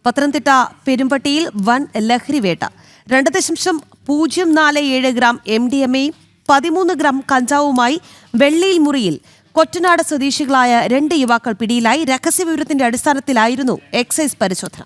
പത്തനംതിട്ട പെരുമ്പട്ടിയിൽ വൻ ലഹരിവേട്ട 2.047 gram MDMA-യും 13 gram കഞ്ചാവുമായി വെള്ളിയിൽ മുറിയിൽ കൊറ്റനാട് സ്വദേശികളായ 2 യുവാക്കൾ പിടിയിലായി. രഹസ്യവിവരത്തിന്റെ അടിസ്ഥാനത്തിലായിരുന്നു എക്സൈസ് പരിശോധന.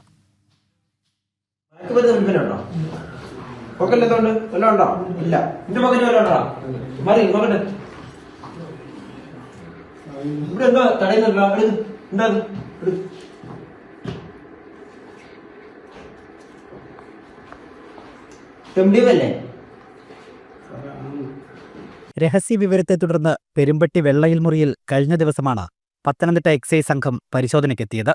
രഹസ്യവിവരത്തെ തുടർന്ന് പെരുമ്പട്ടി വെള്ളയിൽ മുറിയിൽ കഴിഞ്ഞ ദിവസമാണ് പത്തനംതിട്ട എക്സൈസ് സംഘം പരിശോധനയ്ക്കെത്തിയത്.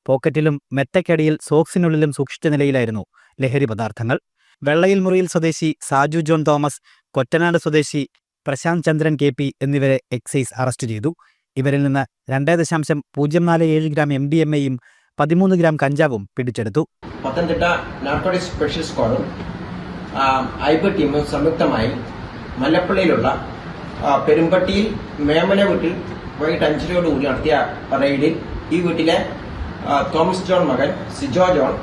പോക്കറ്റിലും മെത്തക്കടിയിൽ സോക്സിനുള്ളിലും സൂക്ഷിച്ച നിലയിലായിരുന്നു ലഹരി പദാർത്ഥങ്ങൾ. വെള്ളയിൽ മുറിയിൽ സ്വദേശി സാജു ജോൺ തോമസ്, കൊറ്റനാട് സ്വദേശി പ്രശാന്ത് ചന്ദ്രൻ KP എന്നിവരെ എക്സൈസ് അറസ്റ്റ് ചെയ്തു. ഇവരിൽ നിന്ന് 2.047 ഗ്രാം MDMA-യും 13 ഗ്രാം കഞ്ചാവും പിടിച്ചെടുത്തു. പത്തനംതിട്ട നാർക്കോട്ടിക്സ് സ്പെഷ്യൽ സ്ക്വാഡും ഐബ ടീമും സംയുക്തമായി മല്ലപ്പള്ളിയിലുള്ള പെരുമ്പട്ടിയിൽ മേമന വീട്ടിൽ വൈകിട്ട് 5:00 നടത്തിയ റെയ്ഡിൽ ഈ വീട്ടിലെ തോമസ് ജോൺ മകൻ സിജോ ജോൺ,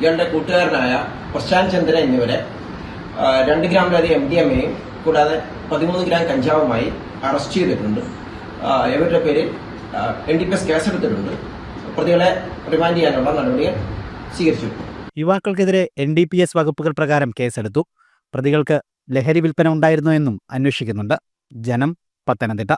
ഇയാളുടെ കൂട്ടുകാരനായ പ്രശാന്ത് ചന്ദ്രൻ എന്നിവരെ 2 ഗ്രാമിലധികം MDMA-യും കൂടാതെ 13 ഗ്രാം കഞ്ചാവുമായി അറസ്റ്റ് ചെയ്തിട്ടുണ്ട്. ഇവരുടെ പേരിൽ NDPS കേസെടുത്തിട്ടുണ്ട്. പ്രതികളെ റിമാൻഡ് ചെയ്യാനുള്ള നടപടികൾ സ്വീകരിച്ചു. യുവാക്കൾക്കെതിരെ NDPS വകുപ്പുകൾ പ്രകാരം കേസെടുത്തു. പ്രതികൾക്ക് ലഹരി വിൽപ്പന ഉണ്ടായിരുന്നോ എന്നും അന്വേഷിക്കുന്നുണ്ട്. ജനം, പത്തനംതിട്ട.